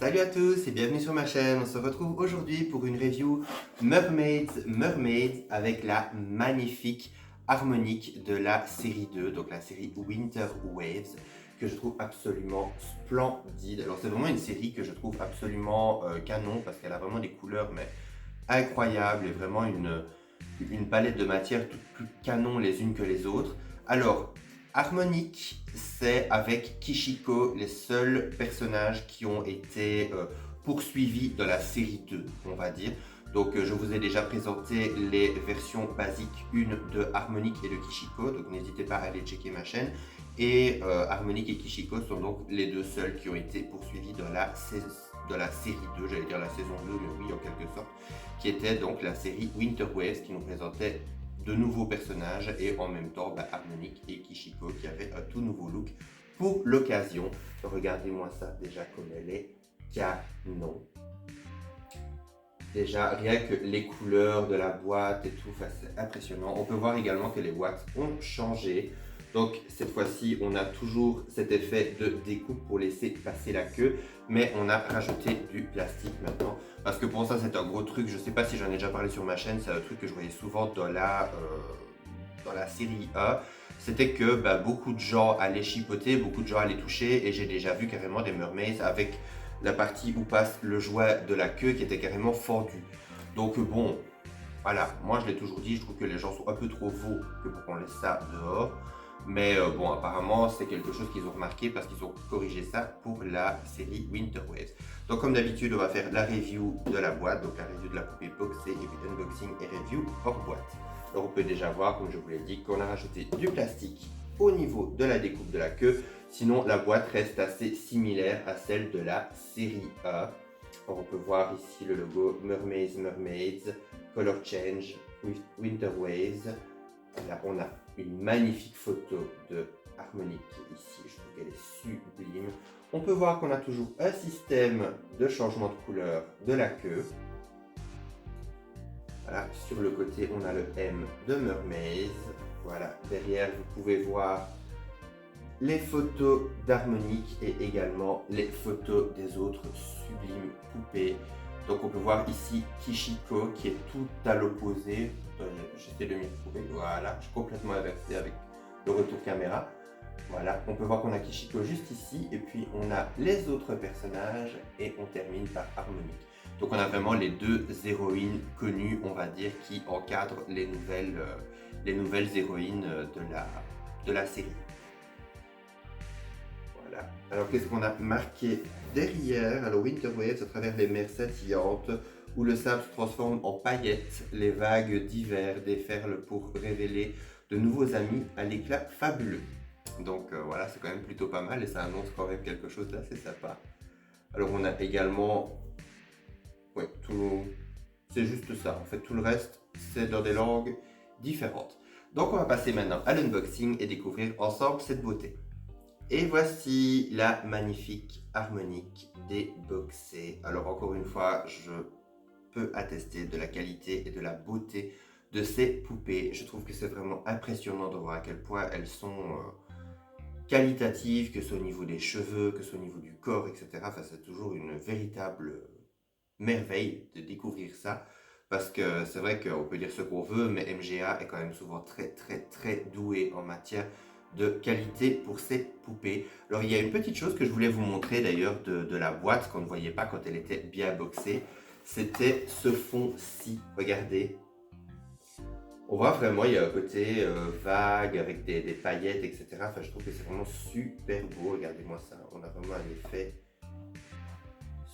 Salut à tous et bienvenue sur ma chaîne. On se retrouve aujourd'hui pour une review Mermaids avec la magnifique harmonique de la série 2, donc la série Winter Waves, que je trouve absolument splendide. Alors c'est vraiment une série que je trouve absolument canon parce qu'elle a vraiment des couleurs mais incroyables et vraiment une palette de matières toutes plus canon les unes que les autres. Alors, Harmonique, c'est avec Kishiko les seuls personnages qui ont été poursuivis dans la série 2, on va dire. Donc je vous ai déjà présenté les versions basiques 1 de Harmonique et de Kishiko, donc n'hésitez pas à aller checker ma chaîne. Et Harmonique et Kishiko sont donc les deux seuls qui ont été poursuivis dans la série 2, j'allais dire la saison 2, mais oui en quelque sorte, qui était donc la série Winter Waves qui nous présentait de nouveaux personnages et en même temps Harmonique et Kishiko qui avaient un tout nouveau look pour l'occasion. Regardez-moi ça déjà comme elle est canon. Déjà rien que les couleurs de la boîte et tout, c'est impressionnant. On peut voir également que les boîtes ont changé. Donc cette fois-ci on a toujours cet effet de découpe pour laisser passer la queue, mais on a rajouté du plastique maintenant. Parce que pour ça c'est un gros truc, je sais pas si j'en ai déjà parlé sur ma chaîne, c'est un truc que je voyais souvent dans la série A. C'était que beaucoup de gens allaient chipoter, beaucoup de gens allaient toucher, et j'ai déjà vu carrément des mermaids avec la partie où passe le jouet de la queue qui était carrément fendue. Donc bon, voilà, moi je l'ai toujours dit, je trouve que les gens sont un peu trop veaux que pour qu'on laisse ça dehors. Mais bon, apparemment, c'est quelque chose qu'ils ont remarqué parce qu'ils ont corrigé ça pour la série Winter Waves. Donc, comme d'habitude, on va faire la review de la boîte, donc la review de la poupée boxée, et puis unboxing et review hors boîte. Alors, on peut déjà voir, comme je vous l'ai dit, qu'on a rajouté du plastique au niveau de la découpe de la queue. Sinon, la boîte reste assez similaire à celle de la série A. Alors, on peut voir ici le logo Mermaids, Color Change, Winter Waves. Là, on a une magnifique photo de Harmonique ici, je trouve qu'elle est sublime. On peut voir qu'on a toujours un système de changement de couleur de la queue. Voilà, sur le côté, on a le M de Mermaids. Voilà, derrière, vous pouvez voir les photos d'Harmonique et également les photos des autres sublimes poupées. Donc on peut voir ici Kishiko qui est tout à l'opposé. J'essaie de m'y retrouver. Voilà, je suis complètement inversé avec le retour caméra. Voilà, on peut voir qu'on a Kishiko juste ici et puis on a les autres personnages et on termine par Harmonique. Donc on a vraiment les deux héroïnes connues, on va dire, qui encadrent les nouvelles héroïnes de la série. Voilà. Alors qu'est-ce qu'on a marqué derrière? Alors Winter Waves à travers les mers scintillantes où le sable se transforme en paillettes, les vagues d'hiver déferlent pour révéler de nouveaux amis à l'éclat fabuleux. Donc voilà, c'est quand même plutôt pas mal et ça annonce quand même quelque chose d'assez sympa. Alors on a également, ouais, c'est juste ça. En fait, tout le reste, c'est dans des langues différentes. Donc on va passer maintenant à l'unboxing et découvrir ensemble cette beauté. Et voici la magnifique Harmonique déboxée. Alors encore une fois, je peux attester de la qualité et de la beauté de ces poupées. Je trouve que c'est vraiment impressionnant de voir à quel point elles sont qualitatives, que ce soit au niveau des cheveux, que ce soit au niveau du corps, etc. Enfin, c'est toujours une véritable merveille de découvrir ça. Parce que c'est vrai qu'on peut dire ce qu'on veut, mais MGA est quand même souvent très doué en matière de qualité pour ces poupées. Alors il y a une petite chose que je voulais vous montrer d'ailleurs de la boîte qu'on ne voyait pas quand elle était bien boxée. C'était ce fond-ci, regardez. On voit vraiment, il y a un côté vague avec des paillettes, etc. Enfin, je trouve que c'est vraiment super beau, regardez-moi ça. On a vraiment un effet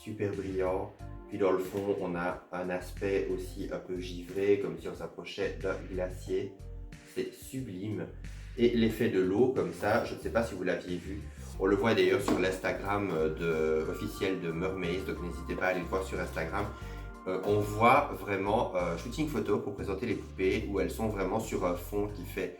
super brillant. Puis dans le fond, on a un aspect aussi un peu givré, comme si on s'approchait d'un glacier. C'est sublime. Et l'effet de l'eau comme ça, je ne sais pas si vous l'aviez vu. On le voit d'ailleurs sur l'Instagram officiel de Mermaids, donc n'hésitez pas à aller le voir sur Instagram. On voit vraiment shooting photo pour présenter les poupées où elles sont vraiment sur un fond qui fait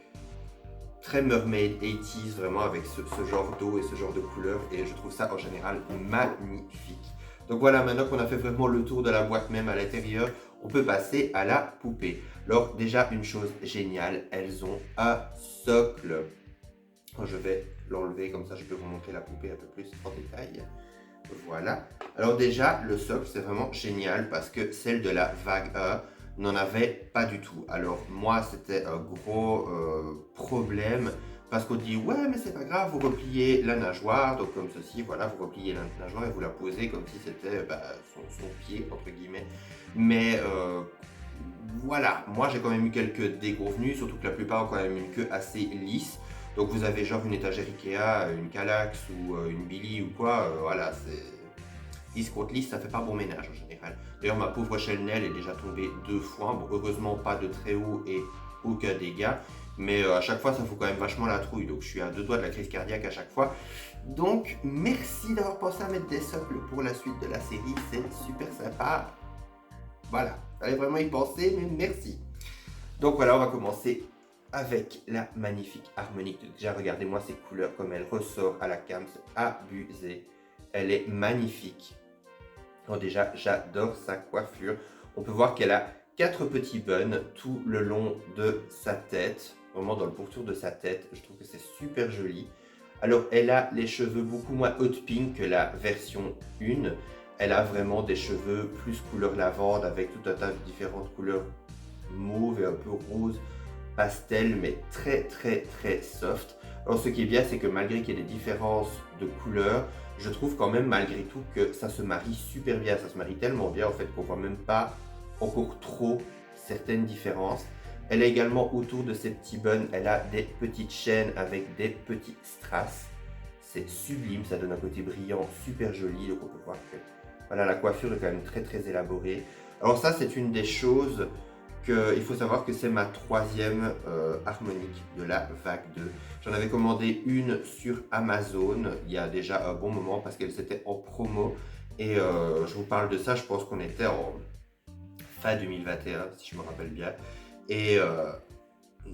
très Mermaid 80s, vraiment avec ce genre d'eau et ce genre de couleurs. Et je trouve ça en général magnifique. Donc voilà, maintenant qu'on a fait vraiment le tour de la boîte même à l'intérieur, on peut passer à la poupée. Alors déjà une chose géniale, elles ont un socle. Je vais l'enlever comme ça je peux vous montrer la poupée un peu plus en détail. Voilà. Alors déjà, le socle, c'est vraiment génial parce que celle de la vague 1 n'en avait pas du tout. Alors moi, c'était un gros problème parce qu'on dit, ouais, mais c'est pas grave, vous repliez la nageoire, donc comme ceci, voilà, vous repliez la nageoire et vous la posez comme si c'était son pied, entre guillemets. Mais voilà, moi j'ai quand même eu quelques déconvenus, surtout que la plupart ont quand même une queue assez lisse. Donc vous avez genre une étagère Ikea, une Kallax ou une Billy ou quoi, voilà, c'est 10 contre lisse, ça fait pas bon ménage en général. D'ailleurs ma pauvre Chanel est déjà tombée 2 fois, bon, heureusement pas de très haut et aucun dégât, mais à chaque fois ça fout quand même vachement la trouille, donc je suis à 2 doigts de la crise cardiaque à chaque fois. Donc merci d'avoir pensé à mettre des socles pour la suite de la série, c'est super sympa. Voilà, fallait vraiment y penser, mais merci. Donc voilà, on va commencer avec la magnifique harmonique. Déjà, regardez-moi ces couleurs, comme elle ressort à la cam, c'est abusé. Elle est magnifique. Alors déjà, j'adore sa coiffure. On peut voir qu'elle a 4 petits buns tout le long de sa tête, vraiment dans le pourtour de sa tête. Je trouve que c'est super joli. Alors, elle a les cheveux beaucoup moins hot pink que la version 1. Elle a vraiment des cheveux plus couleur lavande avec tout un tas de différentes couleurs mauve et un peu rose pastel, mais très très très soft. Alors ce qui est bien, c'est que malgré qu'il y ait des différences de couleurs, je trouve quand même malgré tout que ça se marie super bien. Ça se marie tellement bien en fait qu'on voit même pas encore trop certaines différences. Elle a également autour de ses petits buns, elle a des petites chaînes avec des petits strass. C'est sublime, ça donne un côté brillant super joli. Donc on peut voir que voilà, la coiffure est quand même très très élaborée. Alors ça, c'est une des choses il faut savoir que c'est ma 3e harmonique de la vague 2. J'en avais commandé une sur Amazon il y a déjà un bon moment parce qu'elle était en promo. Et je vous parle de ça, je pense qu'on était en fin 2021, si je me rappelle bien. Et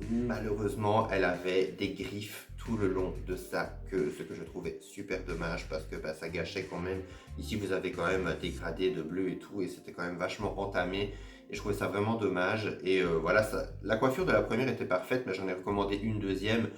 malheureusement, elle avait des griffes tout le long de sa queue, ce que je trouvais super dommage parce que ça gâchait quand même. Ici, vous avez quand même un dégradé de bleu et tout, et c'était quand même vachement entamé. Et je trouvais ça vraiment dommage. Et voilà, la coiffure de la première était parfaite, mais j'en ai recommandé une deuxième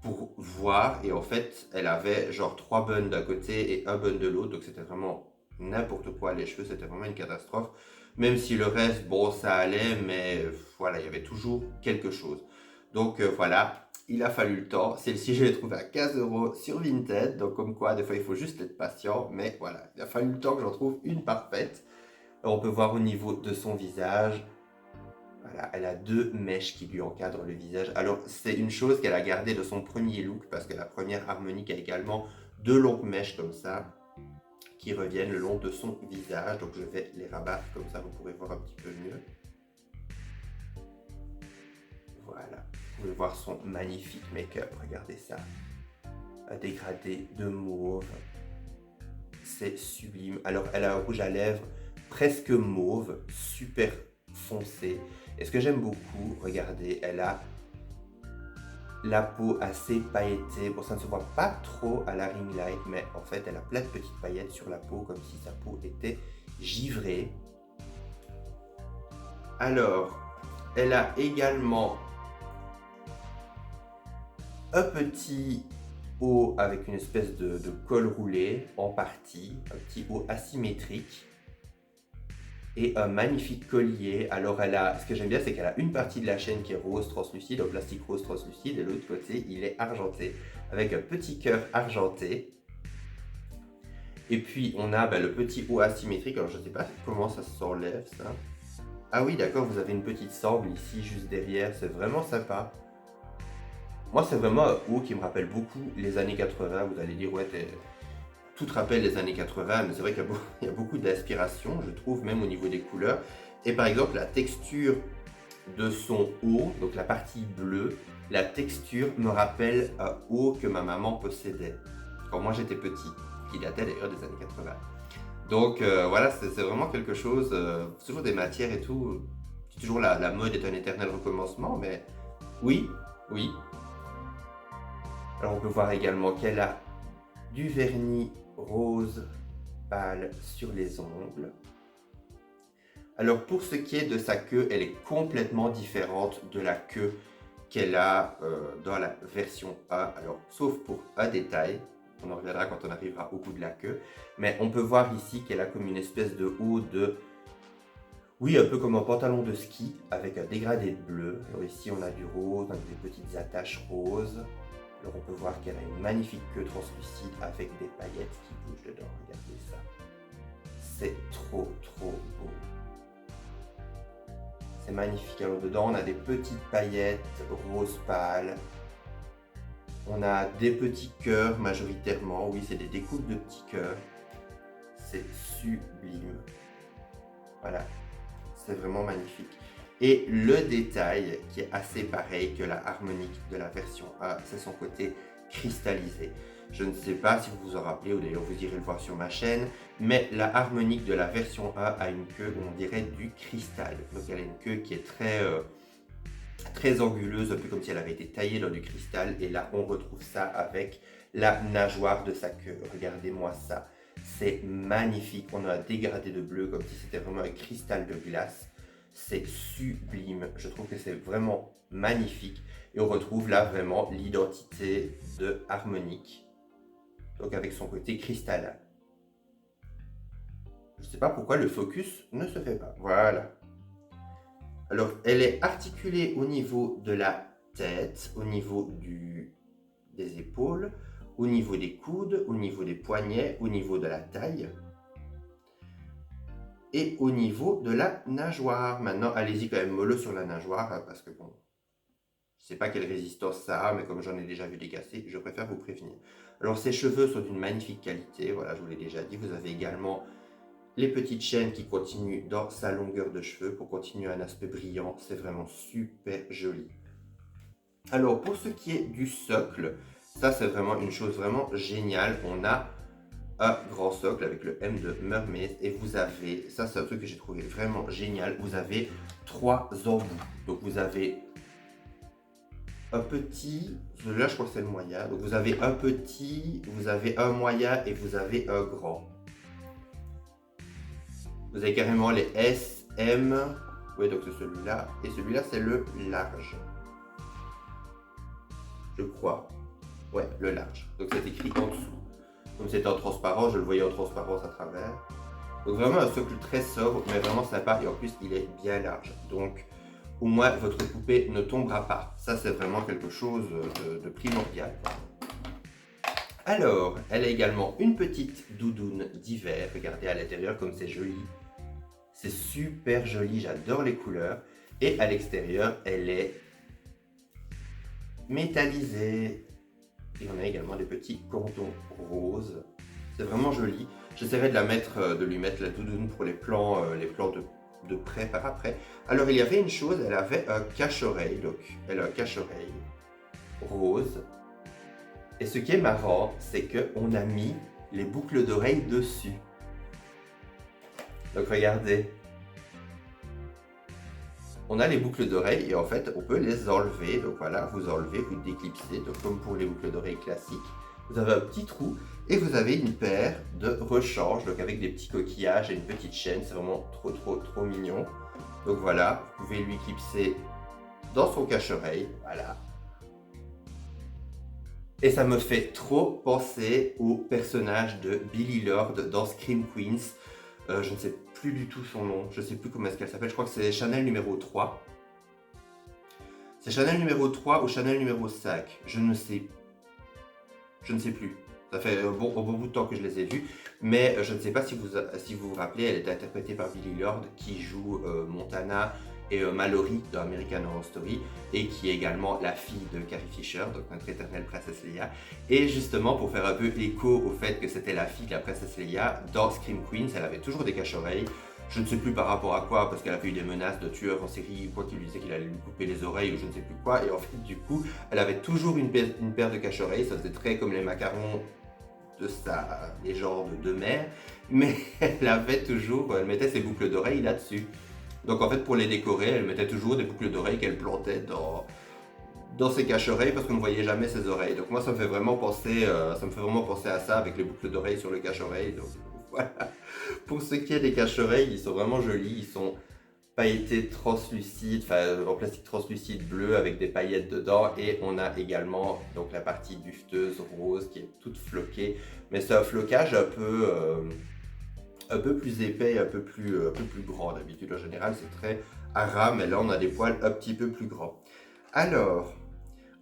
pour voir. Et en fait, elle avait genre 3 buns d'un côté et un bun de l'autre. Donc c'était vraiment n'importe quoi. Les cheveux, c'était vraiment une catastrophe. Même si le reste, bon, ça allait, mais voilà, il y avait toujours quelque chose. Donc voilà, il a fallu le temps. Celle-ci, je l'ai trouvée à 15 € sur Vinted. Donc comme quoi, des fois, il faut juste être patient. Mais voilà, il a fallu le temps que j'en trouve une parfaite. Alors, on peut voir au niveau de son visage, voilà, elle a 2 mèches qui lui encadrent le visage. Alors, c'est une chose qu'elle a gardée de son premier look, parce que la première harmonique a également 2 longues mèches comme ça, qui reviennent le long de son visage. Donc, je vais les rabattre comme ça, vous pourrez voir un petit peu mieux. Voilà, vous pouvez voir son magnifique make-up, regardez ça. Un dégradé de mauve, c'est sublime. Alors, elle a un rouge à lèvres presque mauve, super foncé. Et ce que j'aime beaucoup, regardez, elle a la peau assez pailletée. Bon, ça ne se voit pas trop à la ring light, mais en fait, elle a plein de petites paillettes sur la peau, comme si sa peau était givrée. Alors, elle a également un petit haut avec une espèce de col roulé en partie, un petit haut asymétrique. Et un magnifique collier. Alors ce que j'aime bien, c'est qu'elle a une partie de la chaîne qui est rose translucide, un plastique rose translucide, et l'autre côté il est argenté avec un petit cœur argenté. Et puis on a le petit haut asymétrique. Alors je ne sais pas comment ça s'enlève ça. Ah oui, d'accord, vous avez une petite sangle ici juste derrière, c'est vraiment sympa. Moi, c'est vraiment un haut qui me rappelle beaucoup les années 80. Vous allez dire, ouais, tout rappelle les années 80, mais c'est vrai qu'il y a beaucoup d'inspiration, je trouve, même au niveau des couleurs. Et par exemple, la texture de son haut, donc la partie bleue, la texture me rappelle un haut que ma maman possédait quand moi j'étais petit, qui datait d'ailleurs des années 80. Donc voilà, c'est vraiment quelque chose, c'est toujours des matières et tout. C'est toujours la mode est un éternel recommencement, mais oui, oui. Alors on peut voir également qu'elle a du vernis rose pâle sur les ongles. Alors pour ce qui est de sa queue, elle est complètement différente de la queue qu'elle a dans la version A. Alors sauf pour un détail, On en reviendra quand on arrivera au bout de la queue. Mais on peut voir ici qu'elle a comme une espèce de haut de... Oui, un peu comme un pantalon de ski avec un dégradé de bleu. Alors ici, on a du rose, on a des petites attaches roses. Alors on peut voir qu'elle a une magnifique queue translucide avec des paillettes qui bougent dedans. Regardez ça. C'est trop beau. C'est magnifique. Alors dedans, on a des petites paillettes rose pâle. On a des petits cœurs majoritairement. Oui, c'est des découpes de petits cœurs. C'est sublime. Voilà. C'est vraiment magnifique. Et le détail qui est assez pareil que la harmonique de la version A, c'est son côté cristallisé. Je ne sais pas si vous vous en rappelez, ou d'ailleurs vous irez le voir sur ma chaîne, mais la harmonique de la version A a une queue, on dirait du cristal. Donc elle a une queue qui est très anguleuse, un peu comme si elle avait été taillée dans du cristal. Et là, on retrouve ça avec la nageoire de sa queue. Regardez-moi ça. C'est magnifique. On a un dégradé de bleu comme si c'était vraiment un cristal de glace. C'est sublime. Je trouve que c'est vraiment magnifique. Et on retrouve là vraiment l'identité de Harmonique. Donc avec son côté cristallin. Je ne sais pas pourquoi le focus ne se fait pas. Voilà. Alors, elle est articulée au niveau de la tête, au niveau des épaules, au niveau des coudes, au niveau des poignets, au niveau de la taille et au niveau de la nageoire. Maintenant, allez-y quand même mollo sur la nageoire hein, parce que bon, je ne sais pas quelle résistance ça a, mais comme j'en ai déjà vu des cassés, je préfère vous prévenir. Alors, ses cheveux sont d'une magnifique qualité, voilà, je vous l'ai déjà dit. Vous avez également les petites chaînes qui continuent dans sa longueur de cheveux pour continuer un aspect brillant. C'est vraiment super joli. Alors, pour ce qui est du socle, ça c'est vraiment une chose vraiment géniale. On a un grand socle avec le M de Mermaid et vous avez, ça c'est un truc que j'ai trouvé vraiment génial, vous avez 3 embouts. Donc vous avez un petit, là je crois que c'est le moyen, donc vous avez un petit, vous avez un moyen et vous avez un grand. Vous avez carrément les S, M, oui donc c'est celui-là, et celui-là c'est le large. Je crois. Ouais, le large. Donc c'est écrit en dessous. Comme c'était en transparent, je le voyais en transparence à travers. Donc vraiment un socle très sobre, mais vraiment sympa. Et en plus, il est bien large. Donc au moins, votre poupée ne tombera pas. Ça, c'est vraiment quelque chose de primordial. Alors, elle a également une petite doudoune d'hiver. Regardez à l'intérieur comme c'est joli. C'est super joli, j'adore les couleurs. Et à l'extérieur, elle est métallisée. Et on a également des petits cordons roses. C'est vraiment joli. J'essaierai de lui mettre la doudoune pour les plans de près par après. Alors il y avait une chose, elle avait un cache-oreille. Donc elle a un cache-oreille rose. Et ce qui est marrant, c'est qu'on a mis les boucles d'oreilles dessus. Donc regardez. On a les boucles d'oreilles et en fait on peut les enlever. Donc voilà, vous enlevez, vous déclipsez. Donc comme pour les boucles d'oreilles classiques. Vous avez un petit trou et vous avez une paire de rechanges. Donc avec des petits coquillages et une petite chaîne. C'est vraiment trop mignon. Donc voilà, vous pouvez lui clipser dans son cache-oreille. Voilà. Et ça me fait trop penser au personnage de Billie Lourd dans Scream Queens. Je ne sais plus du tout son nom, je ne sais plus comment est-ce qu'elle s'appelle, je crois que c'est Chanel numéro 3. C'est Chanel numéro 3 ou Chanel numéro 5, je ne sais plus. Ça fait un bon bout de temps que je les ai vus, mais je ne sais pas si vous vous rappelez, elle est interprétée par Billie Lourd qui joue Montana et Mallory dans American Horror Story et qui est également la fille de Carrie Fisher, donc notre éternelle princesse Leia. Et justement pour faire un peu écho au fait que c'était la fille de la princesse Leia, dans Scream Queens, elle avait toujours des cache-oreilles. Je ne sais plus par rapport à quoi, parce qu'elle avait eu des menaces de tueurs en série ou quoi qui lui disait qu'il allait lui couper les oreilles ou je ne sais plus quoi. Et en fait du coup, elle avait toujours une paire de cache-oreilles, ça faisait très comme les macarons de sa légende de mère, mais elle mettait ses boucles d'oreilles là-dessus. Donc en fait pour les décorer, elle mettait toujours des boucles d'oreilles qu'elle plantait dans ses cache-oreilles parce qu'on ne voyait jamais ses oreilles. Donc moi ça me fait vraiment penser à ça avec les boucles d'oreilles sur le cache-oreille. Donc voilà. Pour ce qui est des cache-oreilles, ils sont vraiment jolis, ils sont pailleté translucide, enfin en plastique translucide bleu avec des paillettes dedans. Et on a également donc la partie dufteuse rose qui est toute floquée. Mais c'est un flocage un peu plus épais, un peu plus grand. D'habitude en général c'est très à ras, mais là on a des poils un petit peu plus grands. Alors,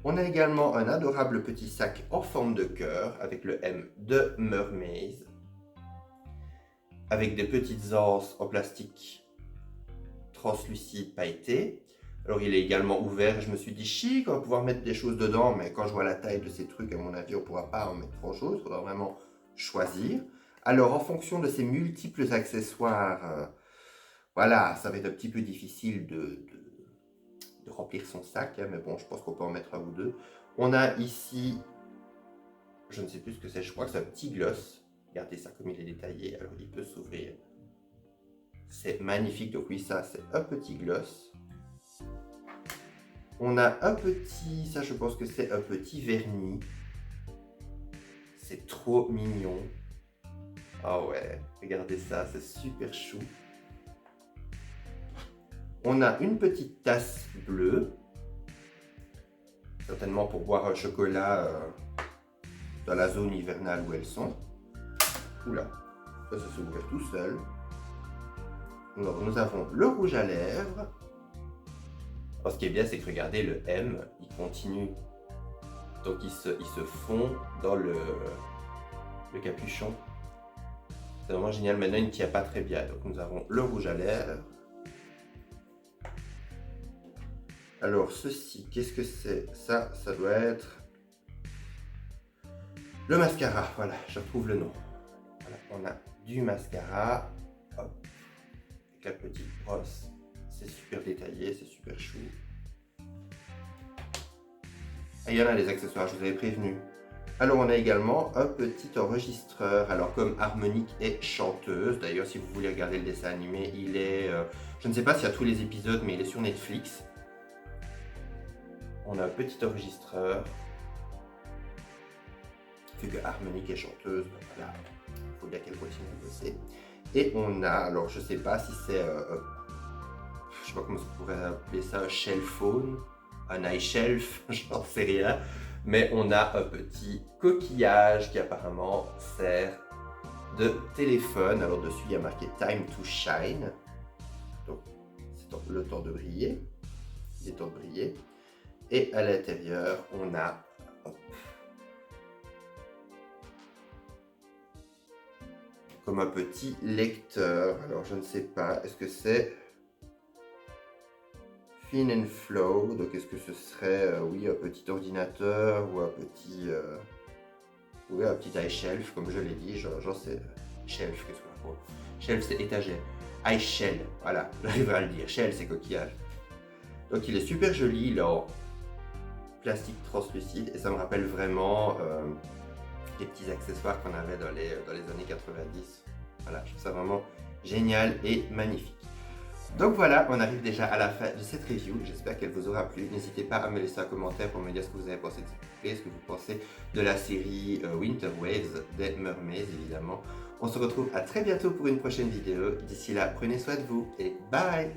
on a également un adorable petit sac en forme de cœur avec le M de Mermaid, avec des petites anses en plastique translucide pailleté. Alors il est également ouvert, je me suis dit chic, on va pouvoir mettre des choses dedans, mais quand je vois la taille de ces trucs, à mon avis, on ne pourra pas en mettre grand chose, il faudra vraiment choisir. Alors en fonction de ces multiples accessoires, voilà, ça va être un petit peu difficile de remplir son sac, hein, mais bon, je pense qu'on peut en mettre un ou deux. On a ici, je ne sais plus ce que c'est, je crois que c'est un petit gloss. Regardez ça comme il est détaillé, alors il peut s'ouvrir. C'est magnifique, donc oui, ça c'est un petit gloss. On a un petit, ça je pense que c'est un petit vernis. C'est trop mignon. Ah ouais, regardez ça, c'est super chou. On a une petite tasse bleue, certainement pour boire un chocolat dans la zone hivernale où elles sont. Oula, ça s'est ouvert tout seul. Alors, nous avons le rouge à lèvres. Alors, ce qui est bien, c'est que regardez, le M, il continue. Donc il se fond dans le capuchon. C'est vraiment génial. Maintenant, il ne tient pas très bien. Donc nous avons le rouge à lèvres. Alors ceci, qu'est-ce que c'est? Ça doit être le mascara. Voilà, je retrouve le nom. Voilà, on a du mascara. Hop, avec la petite brosse. C'est super détaillé, c'est super chou. Et il y en a les accessoires, je vous avais prévenu. Alors on a également un petit enregistreur. Alors comme Harmonique est chanteuse, d'ailleurs si vous voulez regarder le dessin animé, il est, je ne sais pas s'il y a tous les épisodes, mais il est sur Netflix. On a un petit enregistreur. Vu que Harmonique est chanteuse, ben voilà, il faut bien qu'elle continue à bosser. Et on a, alors je sais pas si c'est, je sais pas comment on pourrait appeler ça, un shelf phone, un iShelf, j'en sais rien. Mais on a un petit coquillage qui apparemment sert de téléphone. Alors dessus il y a marqué Time to Shine. Donc c'est le temps de briller. Il est temps de briller. Et à l'intérieur, on a comme un petit lecteur. Alors je ne sais pas, est-ce que c'est Thin and Flow? Donc est-ce que ce serait, oui, un petit ordinateur ou un petit, oui, un petit iShelf, comme je l'ai dit, genre c'est shelf, qu'est-ce qu'on a? Shelf c'est étagère. iShell, voilà, j'arriverai à le dire. Shell c'est coquillage. Donc il est super joli, il est en plastique translucide et ça me rappelle vraiment les petits accessoires qu'on avait dans les années 90. Voilà, je trouve ça vraiment génial et magnifique. Donc voilà, on arrive déjà à la fin de cette review. J'espère qu'elle vous aura plu. N'hésitez pas à me laisser un commentaire pour me dire ce que vous avez pensé de cette poupée, ce que vous pensez de la série Winter Waves des Mermaids, évidemment. On se retrouve à très bientôt pour une prochaine vidéo. D'ici là, prenez soin de vous et bye!